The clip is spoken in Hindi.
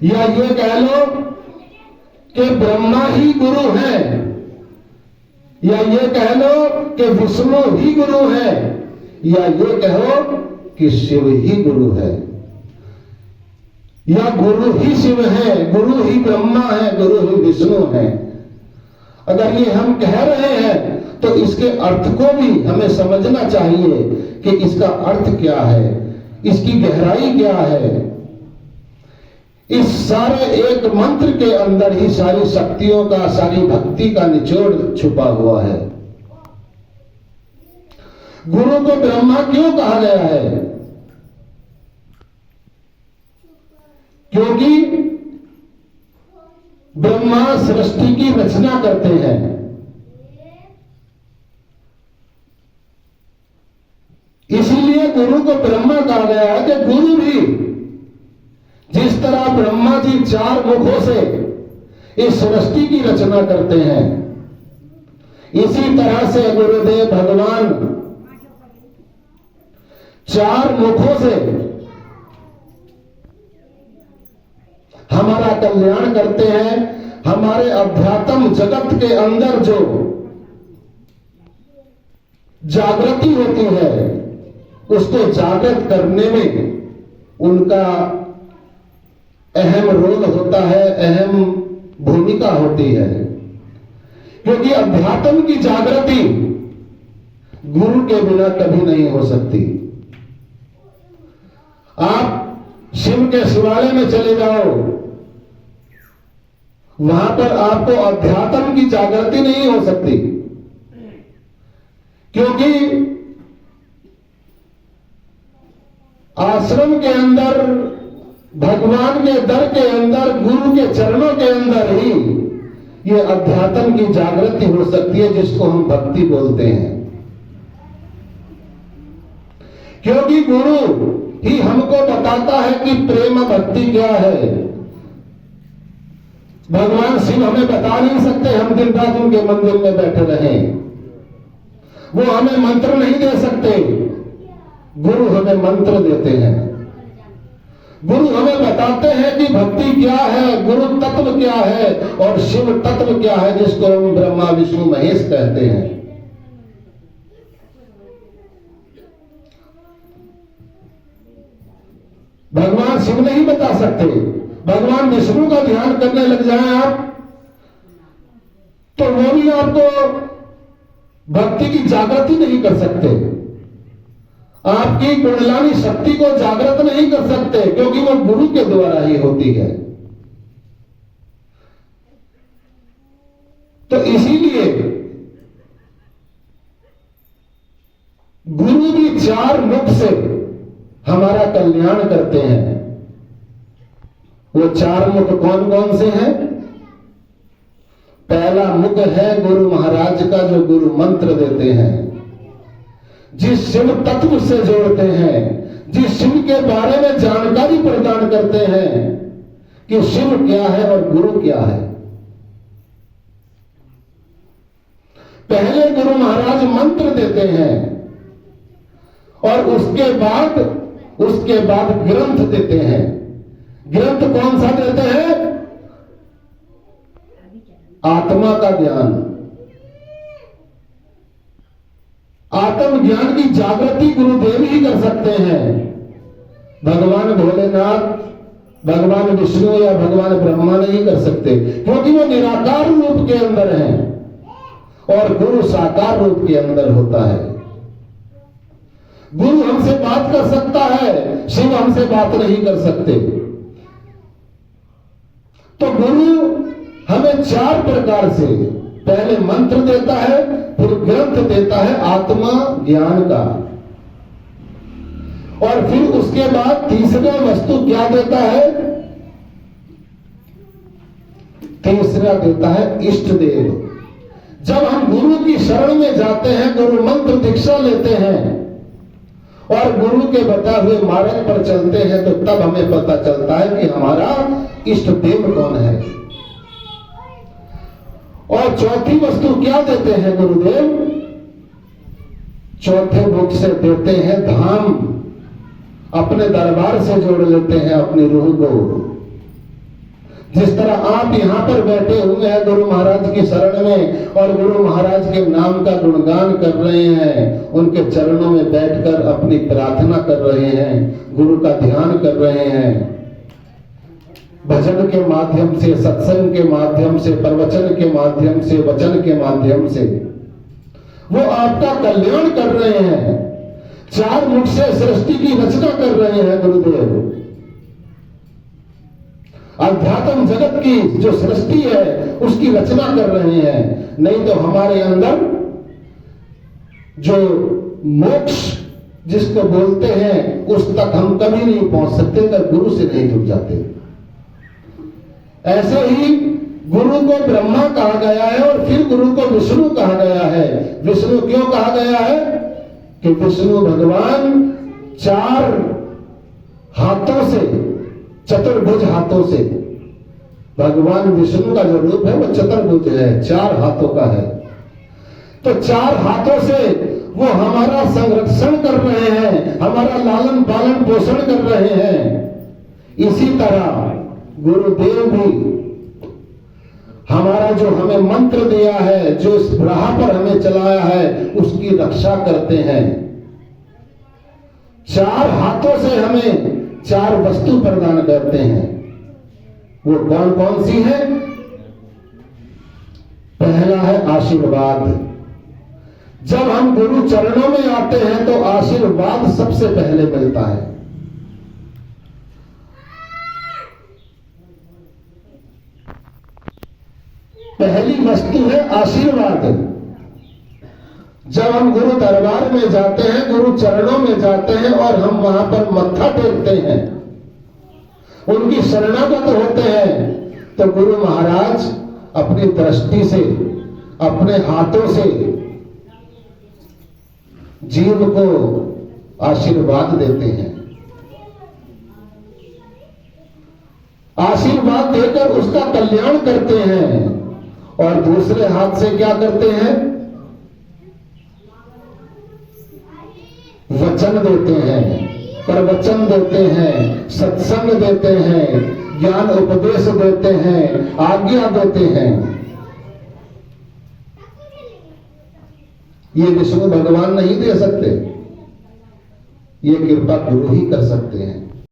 या ये कह लो कि ब्रह्मा ही गुरु है, या ये कह लो कि विष्णु ही गुरु है, या ये कहो कि शिव ही गुरु है, या गुरु ही शिव है, गुरु ही ब्रह्मा है, गुरु ही विष्णु है। अगर ये हम कह रहे हैं तो इसके अर्थ को भी हमें समझना चाहिए कि इसका अर्थ क्या है, इसकी गहराई क्या है। इस सारे एक मंत्र के अंदर ही सारी शक्तियों का, सारी भक्ति का निचोड़ छुपा हुआ है। गुरु को ब्रह्मा क्यों कहा गया है? क्योंकि ब्रह्मा सृष्टि की रचना करते हैं। इसीलिए गुरु को ब्रह्मा कहा गया है कि गुरु भी जिस तरह ब्रह्मा जी 4 मुखों से इस सृष्टि की रचना करते हैं, इसी तरह से गुरुदेव भगवान 4 मुखों से हमारा कल्याण करते हैं। हमारे अध्यात्म जगत के अंदर जो जागृति होती है उसको जागृत करने में उनका अहम रोल होता है, अहम भूमिका होती है। क्योंकि अध्यात्म की जागृति गुरु के बिना कभी नहीं हो सकती। आप शिव के शिवालय में चले जाओ, वहां पर आपको अध्यात्म की जागृति नहीं हो सकती, क्योंकि आश्रम के अंदर, भगवान के दर के अंदर, गुरु के चरणों के अंदर ही ये अध्यात्म की जागृति हो सकती है, जिसको हम भक्ति बोलते हैं। क्योंकि गुरु ही हमको बताता है कि प्रेम भक्ति क्या है। भगवान शिव हमें बता नहीं सकते, हम दिन रात उनके मंदिर में बैठे रहें। वो हमें मंत्र नहीं दे सकते, गुरु हमें मंत्र देते हैं। गुरु हमें बताते हैं कि भक्ति क्या है, गुरु तत्व क्या है और शिव तत्व क्या है, जिसको हम ब्रह्मा विष्णु महेश कहते हैं। भगवान शिव नहीं बता सकते। भगवान विष्णु का ध्यान करने लग जाएं आप, तो वो भी आपको भक्ति की जागृति नहीं कर सकते, आपकी कुंडलानी शक्ति को जागृत नहीं कर सकते, क्योंकि वो गुरु के द्वारा ही होती है। तो इसीलिए गुरु भी 4 मुख से हमारा कल्याण करते हैं। वो 4 मुख कौन कौन से हैं? पहला मुख है गुरु महाराज का, जो गुरु मंत्र देते हैं, जिस शिव तत्व से जोड़ते हैं, जिस शिव के बारे में जानकारी प्रदान करते हैं कि शिव क्या है और गुरु क्या है। पहले गुरु महाराज मंत्र देते हैं और उसके बाद ग्रंथ देते हैं। ग्रंथ कौन सा देते हैं? आत्मा का ज्ञान। आत्म ज्ञान की जागृति गुरुदेव ही कर सकते हैं। भगवान भोलेनाथ, भगवान विष्णु या भगवान ब्रह्मा नहीं कर सकते, क्योंकि वो निराकार रूप के अंदर हैं और गुरु साकार रूप के अंदर होता है। गुरु हमसे बात कर सकता है, शिव हमसे बात नहीं कर सकते। तो गुरु हमें 4 प्रकार से, पहले मंत्र देता है, फिर ग्रंथ देता है आत्मा ज्ञान का, और फिर उसके बाद तीसरा वस्तु क्या देता है? तीसरा देता है इष्ट देव। जब हम गुरु की शरण में जाते हैं, गुरु मंत्र दीक्षा लेते हैं और गुरु के बताए हुए मार्ग पर चलते हैं, तो तब हमें पता चलता है कि हमारा इष्ट देव कौन है। और चौथी वस्तु क्या देते हैं गुरुदेव? चौथे मुख से देते हैं धाम, अपने दरबार से जोड़ लेते हैं अपनी रूह को। जिस तरह आप यहाँ पर बैठे हुए हैं गुरु महाराज की शरण में और गुरु महाराज के नाम का गुणगान कर रहे हैं, उनके चरणों में बैठकर अपनी प्रार्थना कर रहे हैं, गुरु का ध्यान कर रहे हैं, भजन के माध्यम से, सत्संग के माध्यम से, प्रवचन के माध्यम से, वचन के माध्यम से वो आपका कल्याण कर रहे हैं। चार मुख से सृष्टि की रचना कर रहे हैं गुरुदेव। अध्यात्म जगत की जो सृष्टि है उसकी रचना कर रहे हैं। नहीं तो हमारे अंदर जो मोक्ष जिसको बोलते हैं उस तक हम कभी नहीं पहुंच सकते अगर गुरु से नहीं जुड़ जाते। ऐसे ही गुरु को ब्रह्मा कहा गया है और फिर गुरु को विष्णु कहा गया है। विष्णु क्यों कहा गया है कि विष्णु भगवान चार हाथों से, चतुर्भुज हाथों से, भगवान विष्णु का जो रूप है वो चतुर्भुज है, चार हाथों का है। तो चार हाथों से वो हमारा संरक्षण कर रहे हैं, हमारा लालन पालन पोषण कर रहे हैं। इसी तरह गुरुदेव भी हमारा जो हमें मंत्र दिया है, जो इस राह पर हमें चलाया है, उसकी रक्षा करते हैं। चार हाथों से हमें चार वस्तु प्रदान करते हैं। वो कौन कौन सी है? पहला है आशीर्वाद। जब हम गुरु चरणों में आते हैं तो आशीर्वाद सबसे पहले मिलता है। पहली वस्तु है आशीर्वाद। जब हम गुरु दरबार में जाते हैं, गुरु चरणों में जाते हैं और हम वहां पर मत्था टेकते हैं, उनकी शरणागत होते हैं, तो गुरु महाराज अपनी दृष्टि से, अपने हाथों से जीव को आशीर्वाद देते हैं। आशीर्वाद देकर उसका कल्याण करते हैं। और दूसरे हाथ से क्या करते हैं? वचन देते हैं, प्रवचन देते हैं, सत्संग देते हैं, ज्ञान उपदेश देते हैं, आज्ञा देते हैं। ये विष्णु भगवान नहीं दे सकते, ये कृपा गुरु ही कर सकते हैं।